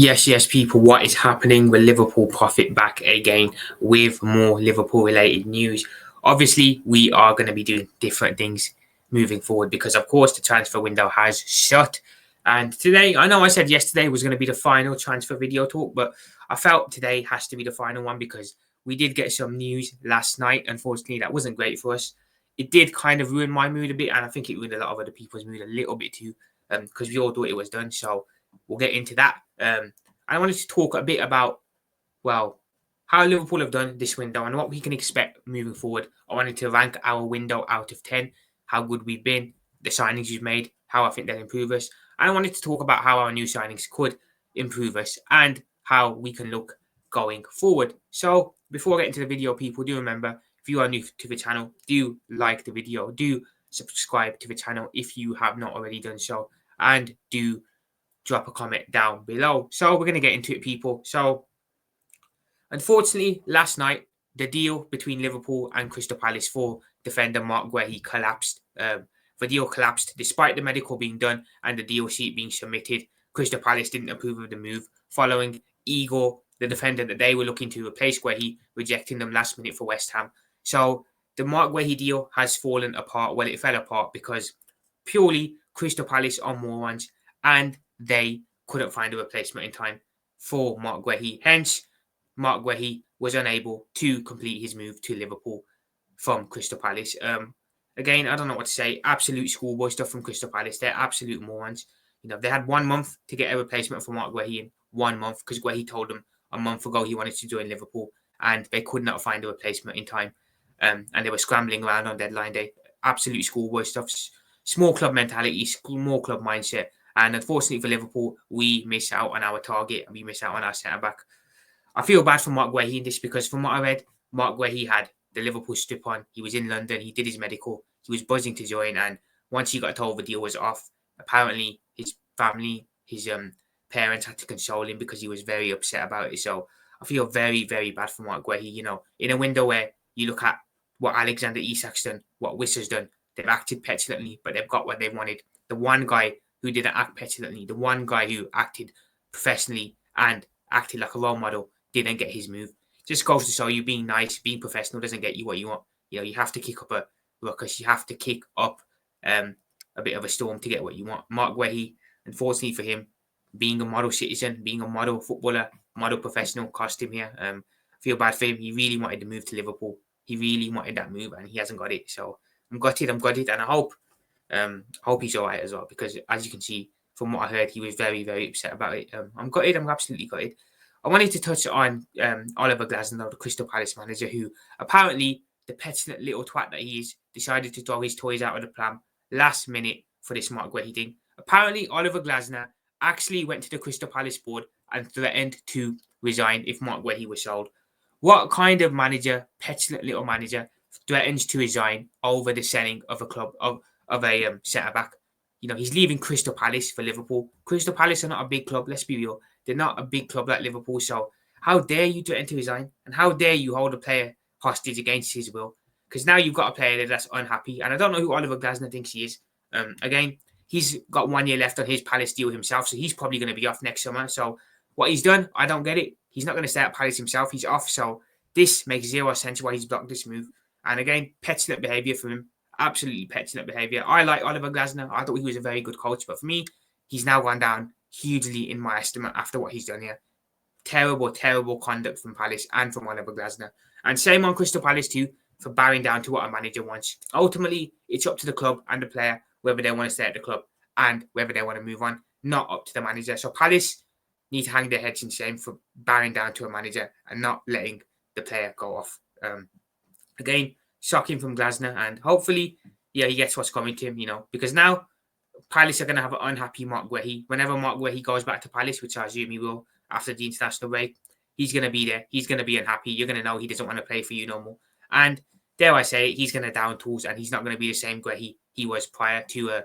Yes, people, what is happening with Liverpool profit back again with more Liverpool related news? Obviously, we are going to be doing different things moving forward because, of course, the transfer window has shut. And today, I know I said yesterday was going to be the final transfer video talk, but I felt today has to be the final one because we did get some news last night. Unfortunately, that wasn't great for us. It did kind of ruin my mood a bit, and I think it ruined a lot of other people's mood a little bit too, because we all thought it was done. So we'll get into that. I wanted to talk a bit about, well, how Liverpool have done this window and what we can expect moving forward. I wanted to rank our window out of 10, how good we've been, the signings we've made, how I think they'll improve us. And I wanted to talk about how our new signings could improve us and how we can look going forward. So before I get into the video, people, do remember, if you are new to the channel, do like the video, do subscribe to the channel if you have not already done so, and do drop a comment down below. So we're going to get into it, people. So unfortunately, last night, the deal between Liverpool and Crystal Palace for defender Marc Guehi collapsed. The deal collapsed despite the medical being done and the deal sheet being submitted. Crystal Palace didn't approve of the move following Igor, the defender that they were looking to replace Guehi, rejecting them last minute for West Ham. So the Marc Guehi deal has fallen apart. Well, it fell apart because purely Crystal Palace are morons and they couldn't find a replacement in time for Marc Guehi. Hence, Marc Guehi was unable to complete his move to Liverpool from Crystal Palace. Again, I don't know what to say. Absolute schoolboy stuff from Crystal Palace. They're absolute morons. You know, they had 1 month to get a replacement for Marc Guehi in 1 month because Guehi told them a month ago he wanted to join Liverpool and they could not find a replacement in time. And they were scrambling around on deadline day. Absolute schoolboy stuff. Small club mentality, small club mindset. And unfortunately for Liverpool, we miss out on our target and we miss out on our centre-back. I feel bad for Marc Guehi in this because from what I read, Marc Guehi had the Liverpool strip on. He was in London. He did his medical. He was buzzing to join. And once he got told the deal was off, apparently his family, his parents had to console him because he was very upset about it. So I feel very, very bad for Marc Guehi. You know, in a window where you look at what Alexander Isak's done, what Wissa's done, they've acted petulantly, but they've got what they wanted. The one guy who didn't act petulantly, the one guy who acted professionally and acted like a role model, didn't get his move. Just goes to show you being nice, being professional doesn't get you what you want. You know, you have to kick up a ruckus. You have to kick up a bit of a storm to get what you want. Marc Guehi, unfortunately for him, being a model citizen, being a model footballer, model professional, cost him here. I feel bad for him. He really wanted to move to Liverpool. He really wanted that move and he hasn't got it. So I'm gutted, and I hope he's all right as well because as you can see from what I heard, he was very, very upset about it. I'm gutted. I'm absolutely gutted. I wanted to touch on Oliver Glasner, the Crystal Palace manager, who apparently, the petulant little twat that he is, decided to throw his toys out of the pram last minute for this Marc Guehi thing. Apparently, Oliver Glasner actually went to the Crystal Palace board and threatened to resign if Marc Guehi was sold. What kind of manager, petulant little manager, threatens to resign over the selling of a club of a centre back? You know, he's leaving Crystal Palace for Liverpool. Crystal Palace are not a big club, let's be real. They're not a big club like Liverpool. So how dare you threaten to resign? And how dare you hold a player hostage against his will? Because now you've got a player that's unhappy. And I don't know who Oliver Glasner thinks he is. Again, he's got 1 year left on his Palace deal himself. So he's probably going to be off next summer. So what he's done, I don't get it. He's not going to stay at Palace himself. He's off. So this makes zero sense why he's blocked this move. And again, petulant behaviour from him. Absolutely petulant behaviour. I like Oliver Glasner. I thought he was a very good coach. But for me, he's now gone down hugely in my estimate after what he's done here. Terrible, terrible conduct from Palace and from Oliver Glasner. And same on Crystal Palace too, for bowing down to what a manager wants. Ultimately, it's up to the club and the player whether they want to stay at the club and whether they want to move on, not up to the manager. So Palace need to hang their heads in shame for bowing down to a manager and not letting the player go off. Again, shocking from Glasner, and hopefully, yeah, he gets what's coming to him, you know, because now Palace are going to have an unhappy Marc Guehi. Whenever Marc Guehi goes back to Palace, which I assume he will after the international break, he's going to be there. He's going to be unhappy. You're going to know he doesn't want to play for you no more. And dare I say, he's going to down tools, and he's not going to be the same Guehi he was prior to,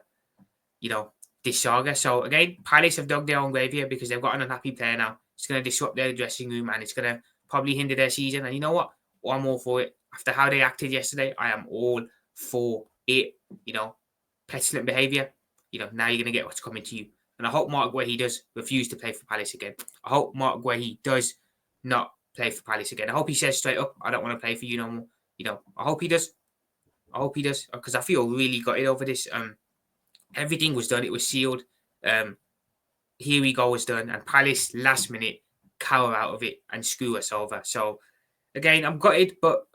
this saga. So again, Palace have dug their own grave here because they've got an unhappy player now. It's going to disrupt their dressing room, and it's going to probably hinder their season. And you know what? Well, I'm all for it. After how they acted yesterday, I am all for it. You know, petulant behaviour. You know, now you're going to get what's coming to you. And I hope Marc Guehi does refuse to play for Palace again. I hope Marc Guehi does not play for Palace again. I hope he says straight up, I don't want to play for you no more. I hope he does. I hope he does, because I feel really gutted over this. Everything was done. It was sealed. Here we go was done. And Palace, last minute, cower out of it and screw us over. So, again, I'm gutted, but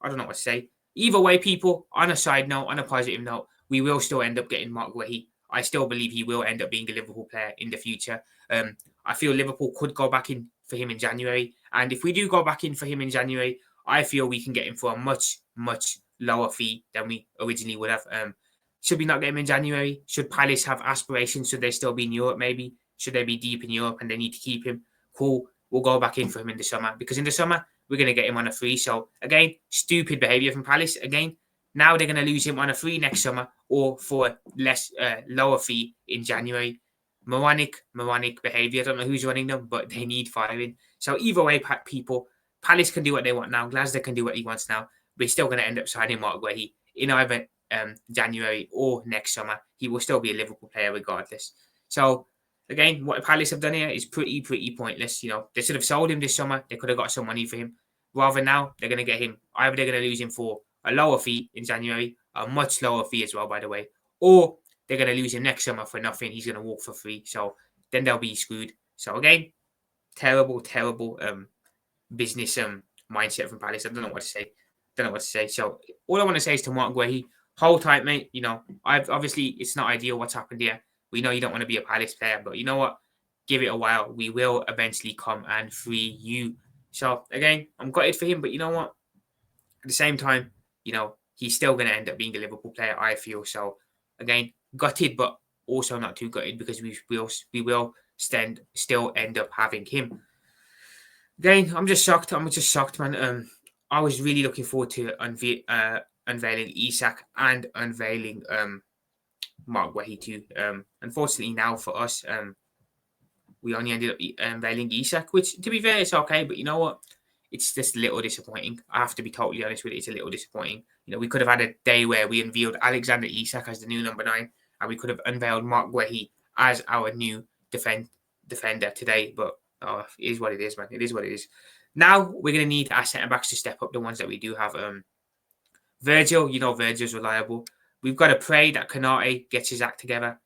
I don't know what to say. Either way, people, on a side note, on a positive note, we will still end up getting Marc Guehi. I still believe he will end up being a Liverpool player in the future. I feel Liverpool could go back in for him in January. And if we do go back in for him in January, I feel we can get him for a much, much lower fee than we originally would have. Should we not get him in January? Should Palace have aspirations? Should they still be in Europe, maybe? Should they be deep in Europe and they need to keep him? Cool. We'll go back in for him in the summer. Because in the summer, we're going to get him on a free. So, again, stupid behaviour from Palace. Again, now they're going to lose him on a free next summer or for a less lower fee in January. Moronic behaviour. I don't know who's running them, but they need firing. So, either way, people, Palace can do what they want now. Glasner can do what he wants now. We're still going to end up signing Marc Guehi in either January or next summer. He will still be a Liverpool player regardless. So, again, what Palace have done here is pretty pointless. They should have sold him this summer. They could have got some money for him. Rather now, they're going to get him. Either they're going to lose him for a lower fee in January, a much lower fee as well, by the way, or they're going to lose him next summer for nothing. He's going to walk for free. So then they'll be screwed. So again, terrible business mindset from Palace. I don't know what to say. So all I want to say is to Marc Guehi, hold tight, mate. Obviously it's not ideal what's happened here. We know you don't want to be a Palace player, but you know what? Give it a while. We will eventually come and free you. So, again, I'm gutted for him, but you know what? At the same time, he's still going to end up being a Liverpool player, I feel. So, again, gutted, but also not too gutted because we will still end up having him. Again, I'm just shocked, man. I was really looking forward to unveiling Isak and unveiling Marc Guehi too. Unfortunately, now for us, we only ended up unveiling Isak, which, to be fair, it's okay. But you know what? It's just a little disappointing. I have to be totally honest with it. It's a little disappointing. We could have had a day where we unveiled Alexander Isak as the new number 9, and we could have unveiled Marc Guehi as our new defender today. But it is what it is, man. It is what it is. Now we're going to need our centre-backs to step up, the ones that we do have. Virgil, Virgil's reliable. We've got to pray that Konate gets his act together,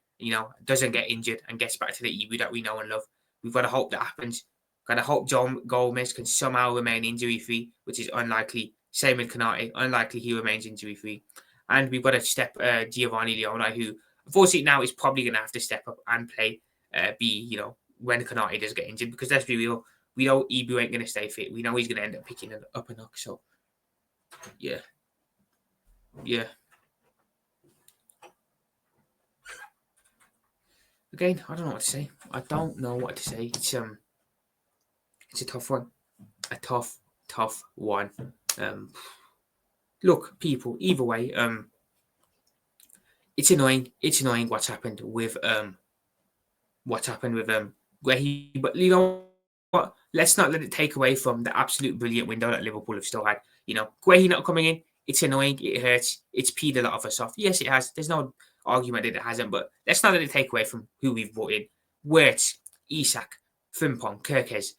doesn't get injured and gets back to the Ibu that we know and love. We've got to hope that happens. Got to hope John Gomez can somehow remain injury-free, which is unlikely. Same with Konate. Unlikely he remains injury-free. And we've got to step Giovanni Leoni, who, unfortunately, now is probably going to have to step up and play, when Konate does get injured. Because let's be real, we know Ibu ain't going to stay fit. We know he's going to end up picking up a knock. So, yeah. Again, I don't know what to say. I don't know what to say. It's a tough one. A tough one. Look, people, either way, it's annoying. It's annoying what's happened with Guehi. But you know what? Let's not let it take away from the absolute brilliant window that Liverpool have still had. Guehi not coming in, it's annoying. It hurts. It's peed a lot of us off. Yes, it has. There's no argument that it hasn't, but let's not let it take away from who we've brought in. Wirtz, Isak, Frimpong, Kirkes,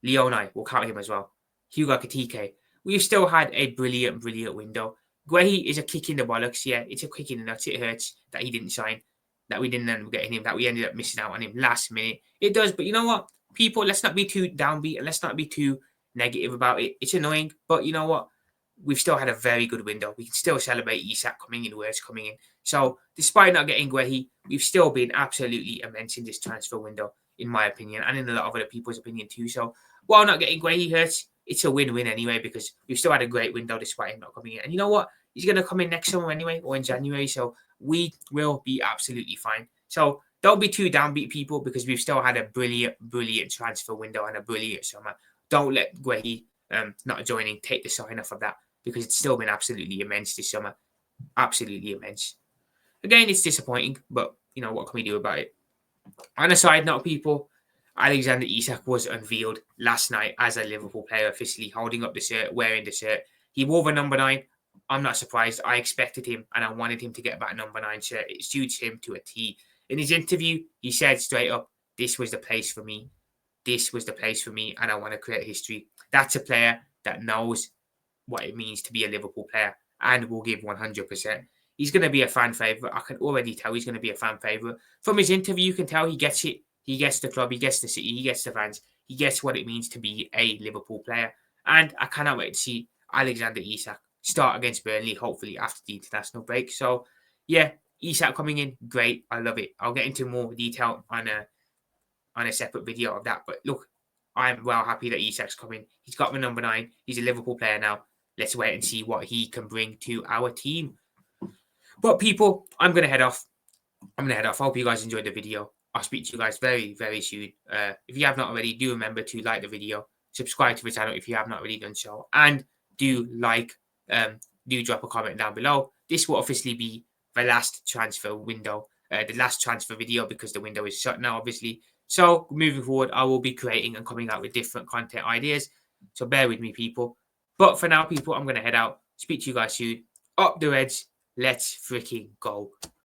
Leoni, we'll count him as well. Hugo Katike. We've still had a brilliant window. Guehi is a kick in the bollocks. Yeah, it's a kick in the nuts. It hurts that he didn't sign, that we didn't end up getting him, that we ended up missing out on him last minute. It does, but you know what? People, let's not be too downbeat and let's not be too negative about it. It's annoying, but you know what? We've still had a very good window. We can still celebrate Isak coming in, Wirtz coming in. So, despite not getting Guehi, we've still been absolutely immense in this transfer window, in my opinion, and in a lot of other people's opinion too. So, while not getting Guehi hurts, it's a win-win anyway, because we've still had a great window despite him not coming in. And you know what? He's going to come in next summer anyway, or in January, so we will be absolutely fine. So, don't be too downbeat, people, because we've still had a brilliant transfer window and a brilliant summer. Don't let Guehi not joining take the sign off of that, because it's still been absolutely immense this summer. Absolutely immense. Again, it's disappointing, but, what can we do about it? On a side note, people, Alexander Isak was unveiled last night as a Liverpool player, officially holding up the shirt, wearing the shirt. He wore the number 9. I'm not surprised. I expected him and I wanted him to get that number 9 shirt. It suits him to a T. In his interview, he said straight up, this was the place for me. This was the place for me, and I want to create history. That's a player that knows what it means to be a Liverpool player and will give 100%. He's going to be a fan favourite. I can already tell he's going to be a fan favourite. From his interview, you can tell he gets it. He gets the club, he gets the city, he gets the fans, he gets what it means to be a Liverpool player. And I cannot wait to see Alexander Isak start against Burnley, hopefully after the international break. So, yeah, Isak coming in, great. I love it. I'll get into more detail on a separate video of that. But look, I'm well happy that Isak's coming. He's got my number 9. He's a Liverpool player now. Let's wait and see what he can bring to our team. But people, I'm going to head off. I hope you guys enjoyed the video. I'll speak to you guys very, very soon. If you have not already, do remember to like the video, subscribe to the channel if you have not already done so, and do drop a comment down below. This will officially be the last transfer window, the last transfer video, because the window is shut now, obviously. So moving forward, I will be creating and coming out with different content ideas. So bear with me, people. But for now, people, I'm going to head out. Speak to you guys soon. Up the Reds. Let's freaking go.